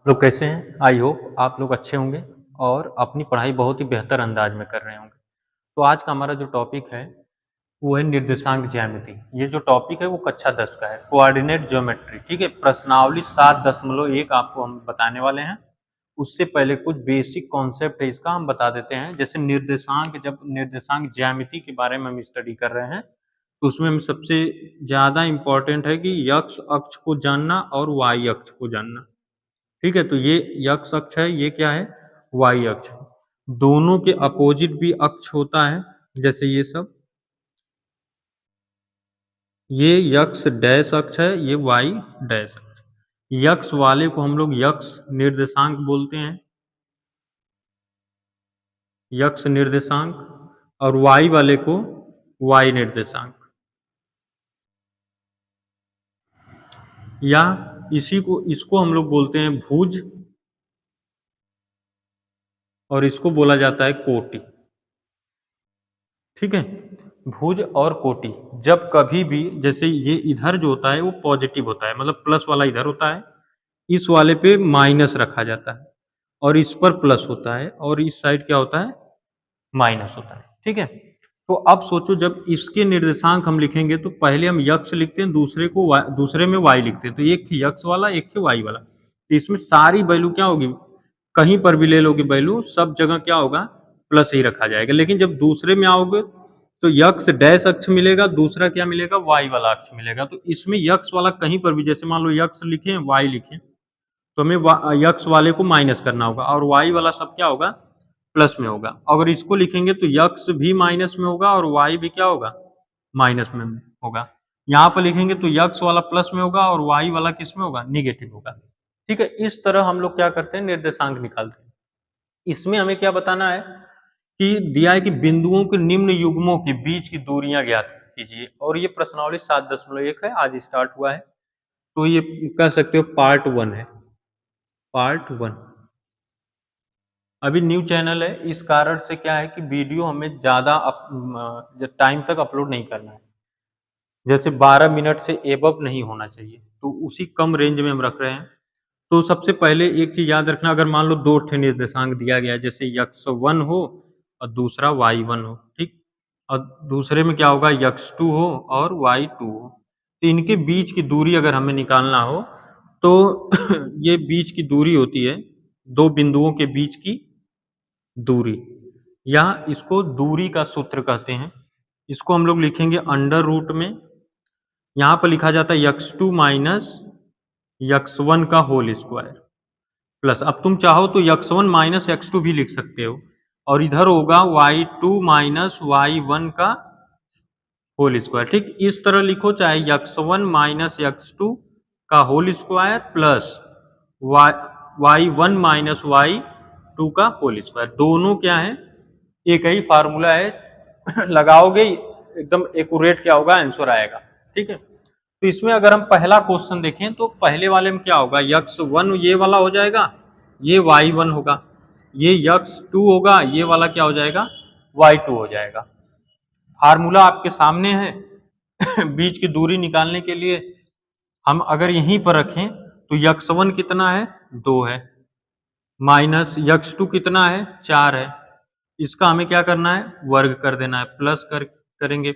लोग कैसे हैं? आई होप आप लोग अच्छे होंगे और अपनी पढ़ाई बहुत ही बेहतर अंदाज में कर रहे होंगे। तो आज का हमारा जो टॉपिक है, वो है निर्देशांक ज्यामिति। ये जो टॉपिक है वो कक्षा 10 का है, कोऑर्डिनेट ज्योमेट्री। ठीक है, प्रश्नावली 7.1 आपको हम बताने वाले हैं। उससे पहले कुछ बेसिक कॉन्सेप्ट है इसका हम बता देते हैं। जैसे निर्देशांक, जब निर्देशांक ज्यामिति के बारे में हम स्टडी कर रहे हैं, तो उसमें हम सबसे ज़्यादा इम्पोर्टेंट है कि एक्स अक्ष को जानना और वाई अक्ष को जानना। ठीक है, तो ये एक्स अक्ष है, ये क्या है? वाई अक्ष है। दोनों के अपोजिट भी अक्ष होता है, जैसे ये सब। ये यक्स डैश अक्ष है, ये वाई डैश अक्ष। यक्स वाले को हम लोग यक्स निर्देशांक बोलते हैं, यक्स निर्देशांक, और वाई वाले को वाई निर्देशांक। या इसको हम लोग बोलते हैं भुज, और इसको बोला जाता है कोटि। ठीक है, भुज और कोटि जब कभी भी, जैसे ये इधर जो होता है वो पॉजिटिव होता है, मतलब प्लस वाला इधर होता है, इस वाले पे माइनस रखा जाता है, और इस पर प्लस होता है, और इस साइड क्या होता है? माइनस होता है। ठीक है, तो अब सोचो, जब इसके निर्देशांक हम लिखेंगे तो पहले हम यक्स लिखते हैं, दूसरे में वाई लिखते हैं। तो एक यक्स वाला, एक वाई वाला। तो इसमें सारी वैल्यू क्या होगी? कहीं पर भी ले लोगे वैल्यू, सब जगह क्या होगा? प्लस ही रखा जाएगा। लेकिन जब दूसरे में आओगे तो यक्स डैश अक्ष मिलेगा, दूसरा क्या मिलेगा? वाई वाला अक्ष मिलेगा। तो इसमें यक्स वाला कहीं पर भी, जैसे मान लो यक्स लिखे, वाई लिखे, तो हमें यक्स वाले को माइनस करना होगा, और वाई वाला सब क्या होगा? प्लस में होगा। अगर इसको लिखेंगे तो यक्स भी माइनस में होगा और वाई भी क्या होगा? माइनस में होगा। यहाँ पर लिखेंगे तो यक्स वाला प्लस में होगा और वाई वाला किस में होगा? निगेटिव होगा। ठीक है, इस तरह हम लोग क्या करते हैं? निर्देशांक निकालते हैं। इसमें हमें क्या बताना है कि दिया है कि बिंदुओं के निम्न युग्मों के बीच की दूरियां ज्ञात कीजिए, और ये प्रश्नावली 7.1 है, आज स्टार्ट हुआ है। तो ये कह सकते हो पार्ट 1 है, पार्ट 1। अभी न्यू चैनल है, इस कारण से क्या है कि वीडियो हमें ज़्यादा टाइम तक अपलोड नहीं करना है। जैसे 12 मिनट से एबव नहीं होना चाहिए, तो उसी कम रेंज में हम रख रहे हैं। तो सबसे पहले एक चीज याद रखना, अगर मान लो दो ठे निर्देशांक दिया गया, जैसे x1 हो और दूसरा y1 हो, ठीक, और दूसरे में क्या होगा? x2 हो और y2 हो, तो इनके बीच की दूरी अगर हमें निकालना हो तो ये बीच की दूरी होती है, दो बिंदुओं के बीच की दूरी, या इसको दूरी का सूत्र कहते हैं। इसको हम लोग लिखेंगे अंडर रूट में। यहाँ पर लिखा जाता है x2 माइनस x1 का होल स्क्वायर प्लस, अब तुम चाहो तो x1 माइनस x2 भी लिख सकते हो, और इधर होगा y2 माइनस y1 का होल स्क्वायर। ठीक, इस तरह लिखो, चाहे x1 माइनस x2 का whole square plus y1 minus y2 का होल स्क्वायर। दोनों क्या है? एक ही फार्मूला है लगाओगे एकदम एक्यूरेट क्या होगा? आंसर आएगा। ठीक है, तो इसमें अगर हम पहला क्वेश्चन देखें तो पहले वाले में क्या होगा? x1 ये वाला हो जाएगा, ये y1 होगा, ये x2 होगा, ये वाला क्या हो जाएगा? y2 हो जाएगा। फार्मूला आपके सामने है बीच की दूरी निकालने के लिए हम अगर यहीं पर रखें तो x1 कितना है? 2 है, माइनस x2 कितना है? 4 है। इसका हमें क्या करना है? वर्ग कर देना है, प्लस करेंगे।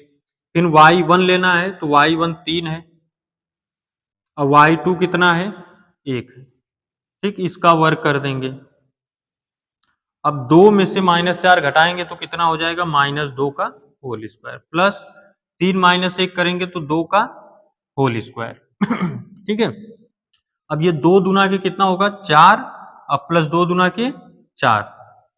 फिर y1 लेना है तो y1 3 है, और y2 कितना है? 1 है। ठीक, इसका वर्ग कर देंगे। अब 2 में से -4 घटाएंगे तो कितना हो जाएगा? -2 का होल स्क्वायर प्लस 3 माइनस 1 करेंगे तो 2 का होल स्क्वायर। ठीक है, अब ये 2 दुना के कितना होगा? 4, अब प्लस 2 दुना के 4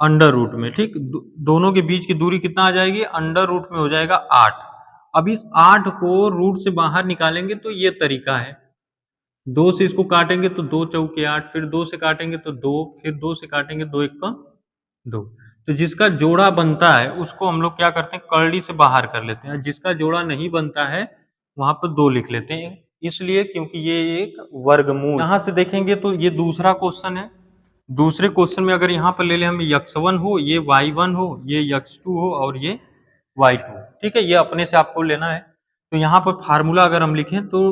अंडर रूट में। ठीक, दोनों के बीच की दूरी कितना आ जाएगी? अंडर रूट में हो जाएगा 8। अब इस 8 को रूट से बाहर निकालेंगे तो ये तरीका है, 2 से इसको काटेंगे तो 2 चौके 8, फिर 2 से काटेंगे तो 2, फिर 2 से काटेंगे 2 1 का 2। तो जिसका जोड़ा बनता है उसको हम लोग क्या करते हैं? कर्ली से बाहर कर लेते हैं। जिसका जोड़ा नहीं बनता है वहां पर 2 लिख लेते हैं, इसलिए क्योंकि ये एक वर्गमूल। यहां से देखेंगे तो ये दूसरा क्वेश्चन है। दूसरे क्वेश्चन में अगर यहाँ पर ले लें हम x1 हो, ये y1 हो, ये x2 हो और ये y2। ठीक है, ये अपने से आपको लेना है। तो यहाँ पर फार्मूला अगर हम लिखें तो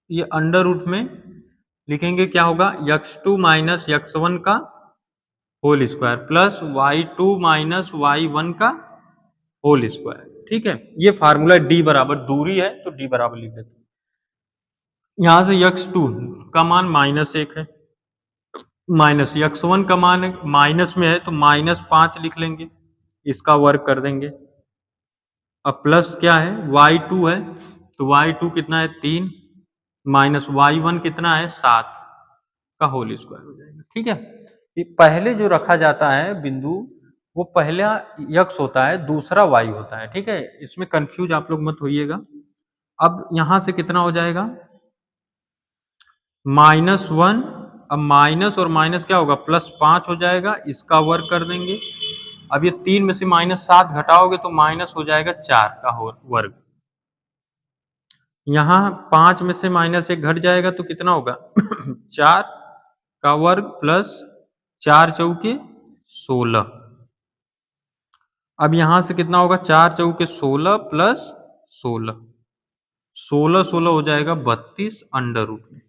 ये अंडर रूट में लिखेंगे क्या होगा, x2 माइनस x1 का whole square plus y2 minus y1 का होल स्क्वायर। ठीक है, ये फार्मूला d बराबर, दूरी है तो d बराबर लिख देते हैं। यहां से x2 का मान -1 है, माइनस x1 का मान माइनस में है तो -5 लिख लेंगे, इसका वर्ग कर देंगे। अब प्लस क्या है, y2 है तो y2 कितना है 3 माइनस y1 कितना है 7 का होल स्क्वायर हो जाएगा। ठीक है, ये पहले जो रखा जाता है बिंदु वो पहला x होता है, दूसरा y होता है। ठीक है, इसमें कंफ्यूज आप लोग मत होइएगा। अब यहां से कितना हो जाएगा, -1, अब माइनस और माइनस क्या होगा, +5 हो जाएगा, इसका वर्ग कर देंगे। अब ये 3 में से -7 घटाओगे तो माइनस हो जाएगा 4 का वर्ग। यहाँ 5 में से -1 घट जाएगा तो कितना होगा 4 का वर्ग प्लस 4 चौके 16। अब यहां से कितना होगा, 4 चौके 16 प्लस 16, 16 16 हो जाएगा 32 अंडर रूट में।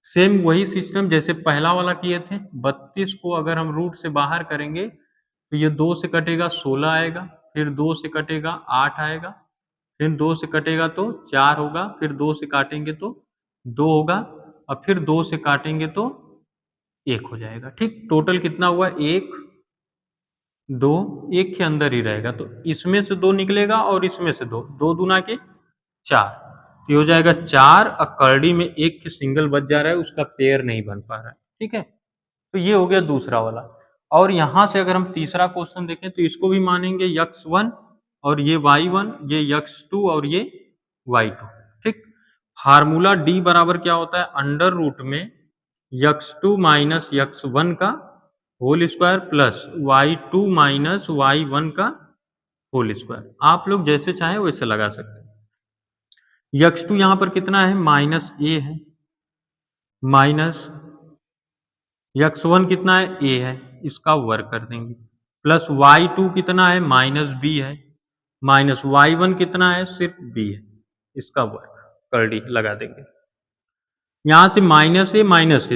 सेम वही सिस्टम जैसे पहला वाला किए थे, 32 को अगर हम रूट से बाहर करेंगे तो ये 2 से कटेगा 16 आएगा, फिर 2 से कटेगा 8 आएगा, फिर 2 से कटेगा तो 4 होगा, फिर 2 से काटेंगे तो 2 होगा, और फिर 2 से काटेंगे तो 1 हो जाएगा। ठीक, टोटल कितना हुआ, 1 2, 1 के अंदर ही रहेगा तो इसमें से 2 निकलेगा और इसमें से 2, 2 दूना के 4, तो ये हो जाएगा 4, और करड़ी में 1 के सिंगल बच जा रहा है, उसका पेयर नहीं बन पा रहा है। ठीक है, तो ये हो गया दूसरा वाला। और यहां से अगर हम तीसरा क्वेश्चन देखें तो इसको भी मानेंगे x1 और ये y1, ये x2 और ये y2। ठीक, फार्मूला d बराबर क्या होता है, अंडर रूट में x2 माइनस x1 का whole square plus y2 minus y1 का होल स्क्वायर। आप लोग जैसे चाहे वैसे लगा सकते हैं। x2 यहां पर कितना है, -a है, माइनस x1 कितना है, a है, इसका वर्ग कर देंगे, प्लस y2 कितना है, -b है, माइनस y1 कितना है, सिर्फ b है, इसका वर्ग कर डी लगा देंगे। यहां से -a माइनस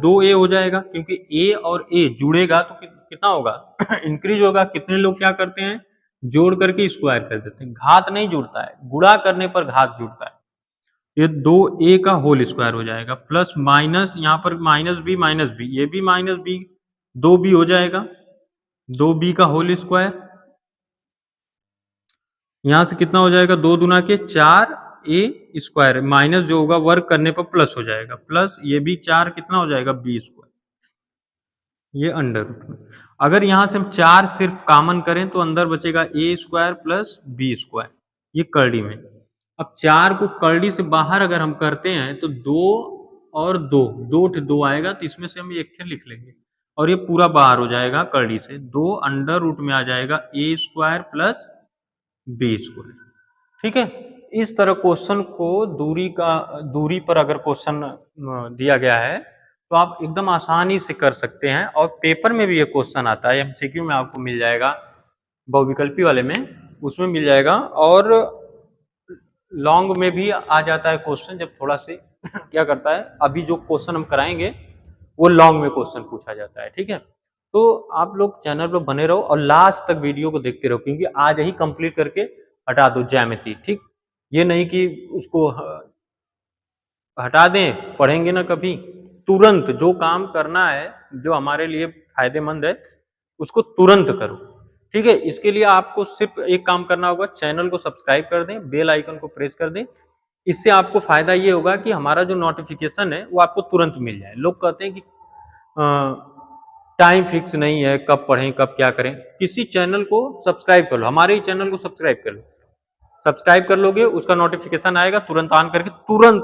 2a हो जाएगा, क्योंकि a और a जुड़ेगा तो कितना होगा इंक्रीज होगा। कितने लोग क्या करते हैं, जोड़ करके स्क्वायर कर देते हैं, घात नहीं जुड़ता है, गुणा करने पर घात जुड़ता है। ये 2a का होल स्क्वायर हो जाएगा, प्लस माइनस यहाँ पर -b, ये भी -b, 2b हो जाएगा, 2b का होल स्क्वायर। यहां से कितना हो जाएगा, 2 दूना के 4a स्क्वायर, माइनस जो होगा वर्ग करने पर प्लस हो जाएगा, प्लस ये भी 4 कितना हो जाएगा, b स्क्वायर, ये अंडर रूट में। अगर यहां से हम 4 सिर्फ कॉमन करें तो अंदर बचेगा a square plus b square, ये करड़ी में। अब 4 को करड़ी से बाहर अगर हम करते हैं तो 2 और 2, 2 आएगा, तो इसमें से हम एक लिख लेंगे और ये पूरा बाहर हो जाएगा करड़ी से, 2 अंडर रूट में आ जाएगा a square plus b square. ठीक है, इस तरह क्वेश्चन को दूरी पर अगर क्वेश्चन दिया गया है तो आप एकदम आसानी से कर सकते हैं, और पेपर में भी ये क्वेश्चन आता है, एमसीक्यू में आपको मिल जाएगा, बहुविकल्पी वाले में उसमें मिल जाएगा, और लॉन्ग में भी आ जाता है क्वेश्चन, जब थोड़ा से क्या करता है, अभी जो क्वेश्चन हम कराएंगे वो लॉन्ग में क्वेश्चन पूछा जाता है। ठीक है, तो आप लोग चैनल पर बने रहो और लास्ट तक वीडियो को देखते रहो, क्योंकि आज ही कंप्लीट करके हटा दो ज्यामिति। ठीक, ये नहीं कि उसको हटा दें, पढ़ेंगे ना कभी, तुरंत जो काम करना है, जो हमारे लिए फायदेमंद है, उसको तुरंत करो। ठीक है, इसके लिए आपको सिर्फ एक काम करना होगा, चैनल को सब्सक्राइब कर दें, बेल आइकन को प्रेस कर दें। इससे आपको फायदा ये होगा कि हमारा जो नोटिफिकेशन है वो आपको तुरंत मिल जाए। लोग कहते हैं कि टाइम फिक्स नहीं है, कब पढ़ें कब क्या करें, किसी चैनल को सब्सक्राइब कर लो, हमारे ही चैनल को सब्सक्राइब कर लो, सब्सक्राइब कर लोगे, उसका नोटिफिकेशन आएगा, तुरंत ऑन करके तुरंत